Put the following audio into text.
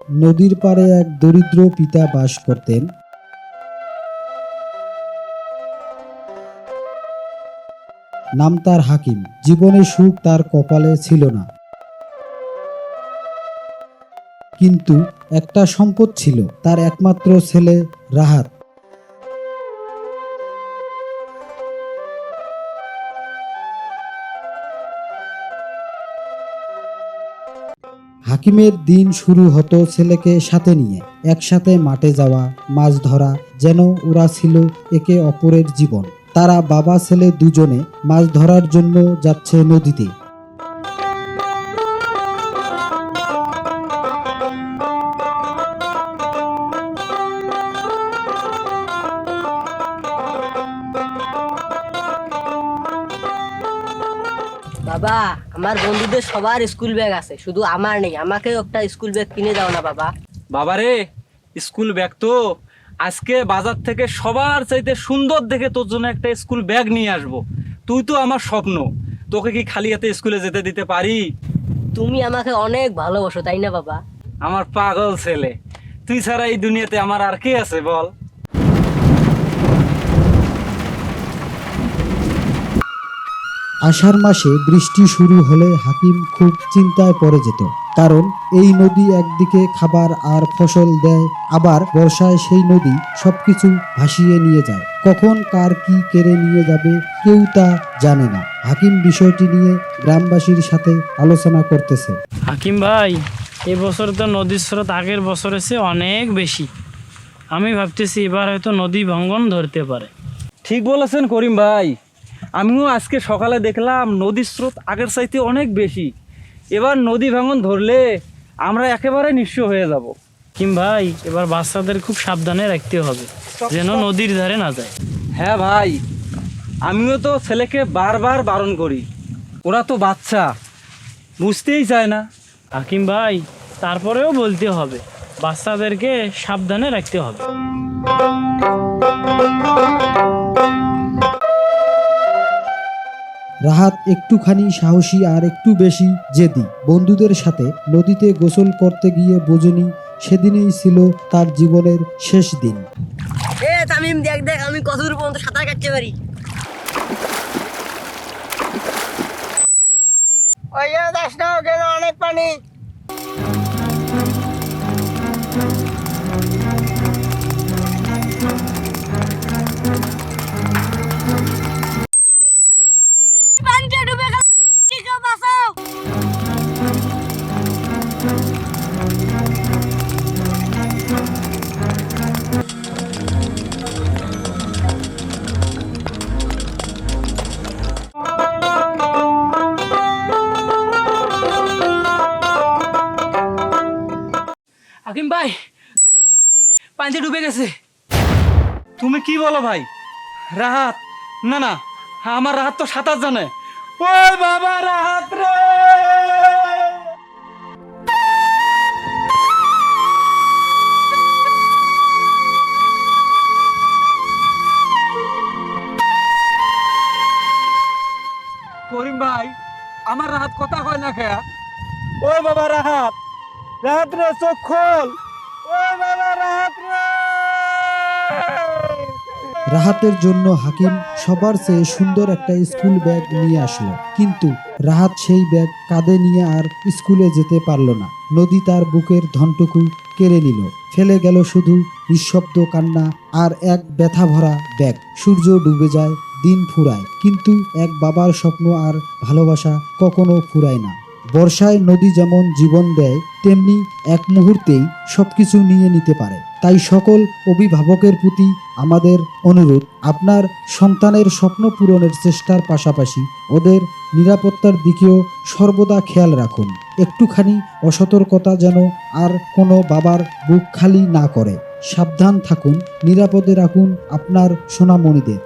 নদীর পাড়ে এক দরিদ্র পিতা বাস করতেন। নাম তার হাকিম। জীবনে সুখ তার কপালে ছিল না, কিন্তু একটা সম্পদ ছিল, তার একমাত্র ছেলে রাহাত। হাকিমের দিন শুরু হতো ছেলেকে সাথে নিয়ে। একসাথে মাঠে যাওয়া, মাছ ধরা, যেন ওরা ছিল একে অপরের জীবন। তারা বাবা ছেলে দুজনে মাছ ধরার জন্য যাচ্ছে নদীতে। বাবা, আমার বন্ধুদের সবার স্কুল ব্যাগ আছে, শুধু আমার নেই। আমাকেও একটা স্কুল ব্যাগ কিনে দাও না বাবা। বাবারে, স্কুল ব্যাগ তো আজকে বাজার থেকে সবার চাইতে সুন্দর দেখে তোর জন্য একটা স্কুল ব্যাগ নিয়ে আসবো। তুই তো আমার স্বপ্ন, তোকে কি খালি হাতে স্কুলে যেতে দিতে পারি? তুমি আমাকে অনেক ভালোবাসো, তাই না বাবা? আমার পাগল ছেলে, তুই ছাড়া এই দুনিয়াতে আমার আর কে আছে বল? আষাঢ় মাসে বৃষ্টি শুরু হলে হাকিম খুব চিন্তায় পড়ে যেত। কারণ এই নদী একদিকে খাবার আর ফসল দেয়, আবার বর্ষায় সেই নদী সবকিছু ভাসিয়ে নিয়ে যায়। কখন কার কি কেড়ে নিয়ে যাবে কেউ তা জানে না। হাকিম বিষয়টি নিয়ে গ্রামবাসীর সাথে আলোচনা করতেছে। হাকিম ভাই, এবছর তো নদীর স্রোত আগের বছরের চেয়ে অনেক বেশি। আমি ভাবতেছি এবার হয়তো নদী ভাঙন ধরতে পারে। ঠিক বলেছেন করিম ভাই, আমিও আজকে সকালে দেখলাম নদীর স্রোত আগের চাইতে অনেক বেশি। এবার নদী ভাঙন ধরলে আমরা একেবারে নিঃস্ব হয়ে যাব। হাকিম ভাই, এবার বাচ্চাদের খুব সাবধানে রাখতে হবে, যেন নদীর ধারে না যায়। হ্যাঁ ভাই, আমিও তো ছেলেকে বারবার বারণ করি, ওরা তো বাচ্চা, বুঝতেই চায় না। হাকিম ভাই, তারপরেও বলতে হবে, বাচ্চাদেরকে সাবধানে রাখতে হবে। রাহাত একটুখানি সাহসী আর একটু বেশি জেদি। বন্ধুদের সাথে নদীতে গোসল করতে গিয়ে বোঝেনি সেদিনেই ছিল তার জীবনের শেষ দিন। তামিম, দেখ দেখ আমি কত দূর পর্যন্ত সাঁতার কাটতে পারি। অনেক পানি। হাকিম ভাই, পানিতে ডুবে গেছে। তুমি কি বলো ভাই? রাহাত? না না, আমার রাহাত তো সাঁতার জানে। ওই বাবা, রাহাত রে! করিম ভাই, আমার রাহাত কথা কয় না খেয়া। ওই বাবা, রাহাত! রাহাত রে, চোখ খোল! ওই বাবা, রাহাত রে! রাহাতের জন্য হাকিম সবার চেয়ে সুন্দর একটা স্কুল ব্যাগ নিয়ে আসলো, কিন্তু রাহাত সেই ব্যাগ কাঁধে নিয়ে আর স্কুলে যেতে পারল না। নদী তার বুকের ধনটুকু কেড়ে নিল, ফেলে গেল শুধু নিঃশব্দ কান্না আর এক ব্যথা ভরা ব্যাগ। সূর্য ডুবে যায়, দিন ফুরায়, কিন্তু এক বাবার স্বপ্ন আর ভালোবাসা কখনো ফুরায় না। বর্ষায় নদী যেমন জীবন দেয়, তেমনি এক মুহূর্তেই সবকিছু নিয়ে নিতে পারে। তাই সকল অভিভাবকের প্রতি আমাদের অনুরোধ, আপনার সন্তানের স্বপ্ন পূরণের চেষ্টার পাশাপাশি ওদের নিরাপত্তার দিকেও সর্বদা খেয়াল রাখুন। একটুখানি অসতর্কতা যেন আর কোনো বাবার বুক খালি না করে। সাবধান থাকুন, নিরাপদে রাখুন আপনার সোনামণিদের।